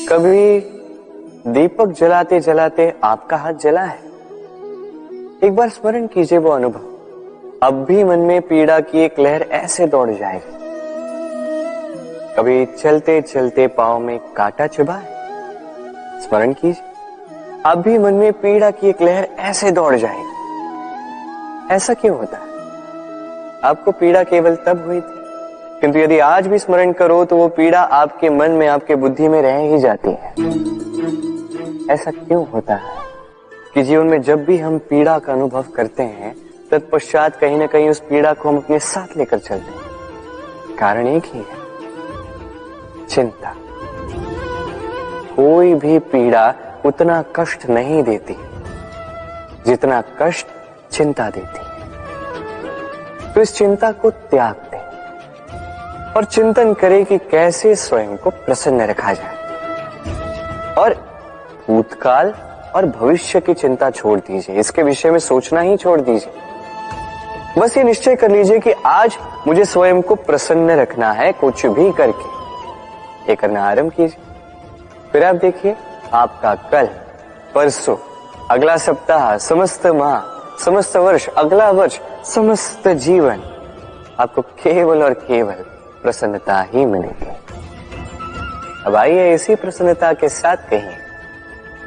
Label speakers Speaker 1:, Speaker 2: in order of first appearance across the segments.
Speaker 1: कभी दीपक जलाते जलाते आपका हाथ जला है? एक बार स्मरण कीजिए वो अनुभव। अब भी मन में पीड़ा की एक लहर ऐसे दौड़ जाएगी। कभी चलते चलते पांव में कांटा चुभा है? स्मरण कीजिए, अब भी मन में पीड़ा की एक लहर ऐसे दौड़ जाएगी। ऐसा क्यों होता है? आपको पीड़ा केवल तब हुई थी, किंतु यदि आज भी स्मरण करो तो वो पीड़ा आपके मन में, आपके बुद्धि में रह ही जाती है। ऐसा क्यों होता है कि जीवन में जब भी हम पीड़ा का अनुभव करते हैं, तत्पश्चात कहीं ना कहीं उस पीड़ा को हम अपने साथ लेकर चलते हैं? कारण एक ही है, चिंता। कोई भी पीड़ा उतना कष्ट नहीं देती जितना कष्ट चिंता देती है। तो इस चिंता को त्याग दें और चिंतन करें कि कैसे स्वयं को प्रसन्न रखा जाए। और भूतकाल और भविष्य की चिंता छोड़ दीजिए, इसके विषय में सोचना ही छोड़ दीजिए। बस ये निश्चय कर लीजिए कि आज मुझे स्वयं को प्रसन्न रखना है, कुछ भी करके। ये करना आरंभ कीजिए। फिर आप देखिए, आपका कल, परसों, अगला सप्ताह, समस्त माह, समस्त वर्ष, अगला वर्ष, समस्त जीवन आपको केवल और केवल प्रसन्नता ही मिलेगी। अब आइए इसी प्रसन्नता के साथ कहें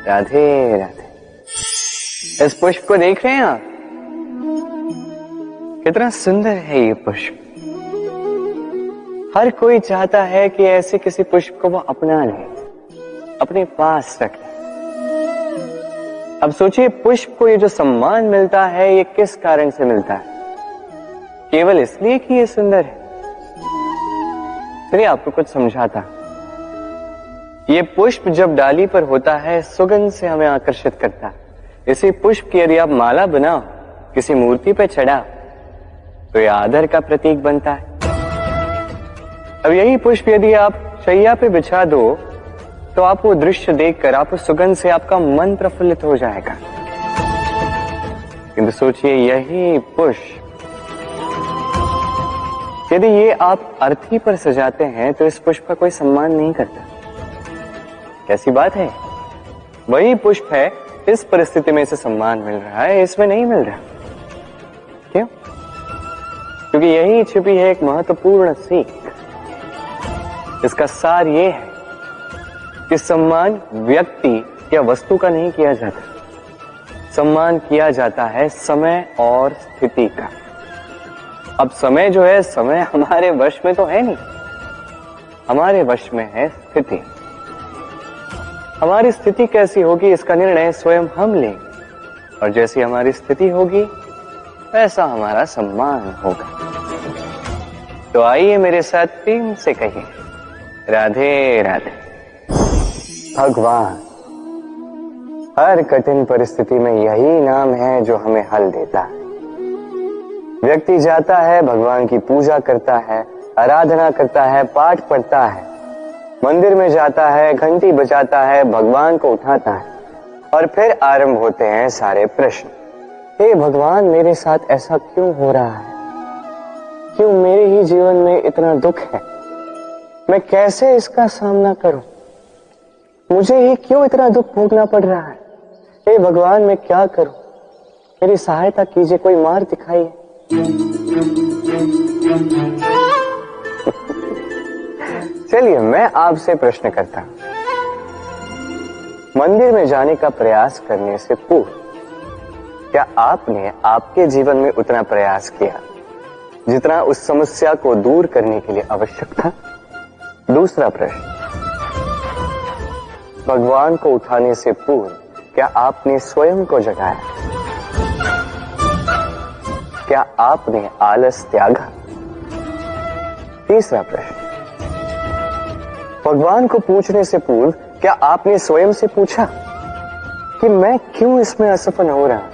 Speaker 1: राधे राधे। इस पुष्प को देख रहे हैं आप? कितना सुंदर है ये पुष्प। हर कोई चाहता है कि ऐसे किसी पुष्प को वो अपना ले, अपने पास रख ले। अब सोचिए, पुष्प को ये जो सम्मान मिलता है, ये किस कारण से मिलता है? केवल इसलिए कि ये सुंदर है? चलिए आपको कुछ समझाता। ये पुष्प जब डाली पर होता है, सुगंध से हमें आकर्षित करता है। इसी पुष्प की यदि आप माला बनाओ, किसी मूर्ति पर चढ़ाओ, तो यह आदर का प्रतीक बनता है। अब यही पुष्प यदि आप शैया पे बिछा दो, तो आप वो दृश्य देखकर, आप उस सुगंध से आपका मन प्रफुल्लित हो जाएगा। किंतु सोचिए, यही पुष्प यदि ये आप अर्थी पर सजाते हैं, तो इस पुष्प का कोई सम्मान नहीं करता। कैसी बात है? वही पुष्प है, इस परिस्थिति में इसे सम्मान मिल रहा है, इसमें नहीं मिल रहा। क्यों? क्योंकि यही छिपी है एक महत्वपूर्ण सीख। इसका सार ये है कि सम्मान व्यक्ति या वस्तु का नहीं किया जाता, सम्मान किया जाता है समय और स्थिति का। अब समय जो है, समय हमारे वश में तो है नहीं, हमारे वश में है स्थिति। हमारी स्थिति कैसी होगी, इसका निर्णय स्वयं हम लेंगे, और जैसी हमारी स्थिति होगी वैसा हमारा सम्मान होगा। तो आइए मेरे साथ प्रेम से कहिए राधे राधे। भगवान, हर कठिन परिस्थिति में यही नाम है जो हमें हल देता है। व्यक्ति जाता है, भगवान की पूजा करता है, आराधना करता है, पाठ पढ़ता है, मंदिर में जाता है, घंटी बजाता है, भगवान को उठाता है, और फिर आरंभ होते हैं सारे प्रश्न। हे भगवान, मेरे साथ ऐसा क्यों हो रहा है? क्यों मेरे ही जीवन में इतना दुख है? मैं कैसे इसका सामना करूं? मुझे ही क्यों इतना दुख भोगना पड़ रहा है? हे भगवान, मैं क्या करूं? मेरी सहायता कीजिए, कोई मार्ग दिखाइए। चलिए मैं आपसे प्रश्न करता हूं। मंदिर में जाने का प्रयास करने से पूर्व क्या आपने आपके जीवन में उतना प्रयास किया जितना उस समस्या को दूर करने के लिए आवश्यक था? दूसरा प्रश्न, भगवान को उठाने से पूर्व क्या आपने स्वयं को जगाया? क्या आपने आलस त्यागा? तीसरा प्रश्न, भगवान को पूछने से पूर्व क्या आपने स्वयं से पूछा कि मैं क्यों इसमें असफल हो रहा हूं?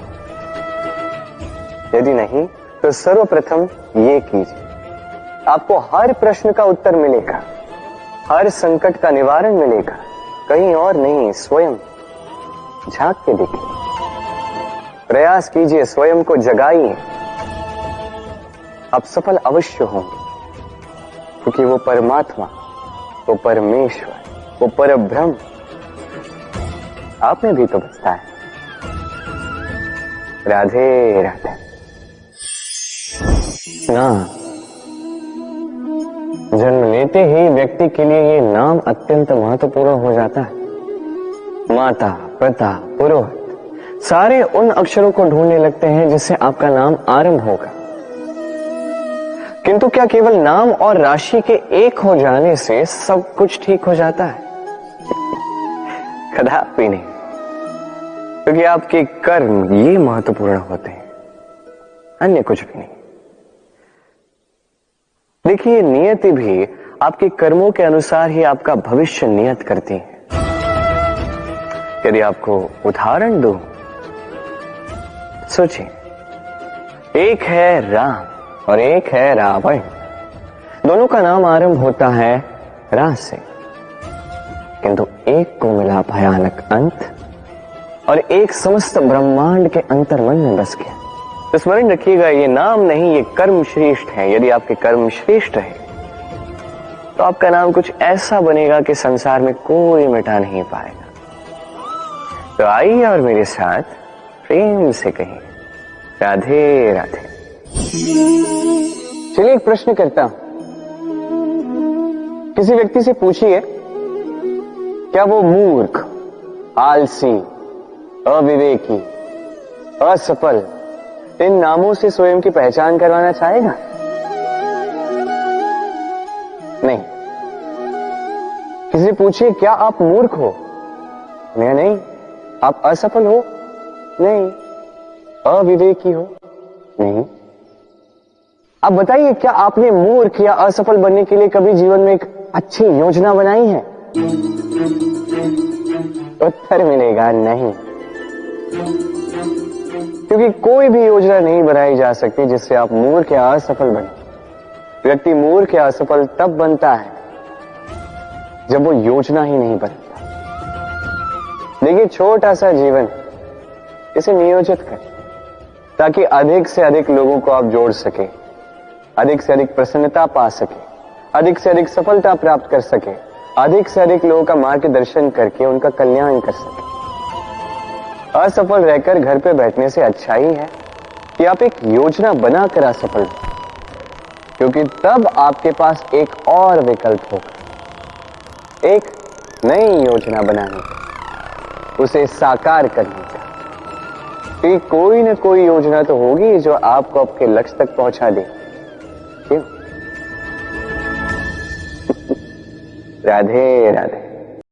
Speaker 1: यदि नहीं, तो सर्वप्रथम ये कीजिए, आपको हर प्रश्न का उत्तर मिलेगा, हर संकट का निवारण मिलेगा, कहीं और नहीं, स्वयं झांक के देखिए, प्रयास कीजिए, स्वयं को जगाइए। आप सफल अवश्य होंगे, क्योंकि वो परमात्मा, वो परमेश्वर, वो परब्रह्म आपने भी तो बसता है। राधे राधे। नाम जन्म लेते ही व्यक्ति के लिए ये नाम अत्यंत महत्वपूर्ण हो जाता है। माता, पिता, पुरोहित सारे उन अक्षरों को ढूंढने लगते हैं जिससे आपका नाम आरंभ होगा। किंतु क्या केवल नाम और राशि के एक हो जाने से सब कुछ ठीक हो जाता है? कदापि नहीं, क्योंकि आपके कर्म ये महत्वपूर्ण होते हैं, अन्य कुछ भी नहीं। देखिए, नियति भी आपके कर्मों के अनुसार ही आपका भविष्य नियत करती है। यदि आपको उदाहरण दूं, सोचिए, एक है राम और एक है रावण। दोनों का नाम आरंभ होता है रा से, किंतु एक को मिला भयानक अंत और एक समस्त ब्रह्मांड के अंतर्मन में बस गया। तो स्मरण रखिएगा, ये नाम नहीं, ये कर्म श्रेष्ठ है। यदि आपके कर्म श्रेष्ठ रहे तो आपका नाम कुछ ऐसा बनेगा कि संसार में कोई मिटा नहीं पाएगा। तो आइए और मेरे साथ प्रेम से कहिए, राधे राधे। चलिए एक प्रश्न करता हूं, किसी व्यक्ति से पूछिए, क्या वो मूर्ख, आलसी, अविवेकी, असफल इन नामों से स्वयं की पहचान करवाना चाहेगा? नहीं। किसी पूछिए, क्या आप मूर्ख हो? नहीं। आप असफल हो? नहीं। अविवेकी हो? नहीं। अब बताइए, क्या आपने मूर्ख या असफल बनने के लिए कभी जीवन में एक अच्छी योजना बनाई है? उत्तर मिलेगा नहीं, क्योंकि कोई भी योजना नहीं बनाई जा सकती जिससे आप मूर्ख या असफल बने। व्यक्ति मूर्ख या असफल तब बनता है जब वो योजना ही नहीं बनाता। देखिए, छोटा सा जीवन, इसे नियोजित करें ताकि अधिक से अधिक लोगों को आप जोड़ सके, अधिक से अधिक प्रसन्नता पा सके, अधिक से अधिक सफलता प्राप्त कर सके, अधिक से अधिक लोगों का मार्गदर्शन करके उनका कल्याण कर सके। असफल रहकर घर पे बैठने से अच्छा ही है कि आप एक योजना बनाकर असफल हो, क्योंकि तब आपके पास एक और विकल्प होगा, एक नई योजना बनाने का, उसे साकार करने का। कि कोई न कोई योजना तो होगी जो आपको आपके लक्ष्य तक पहुंचा दे। क्यों? राधे राधे।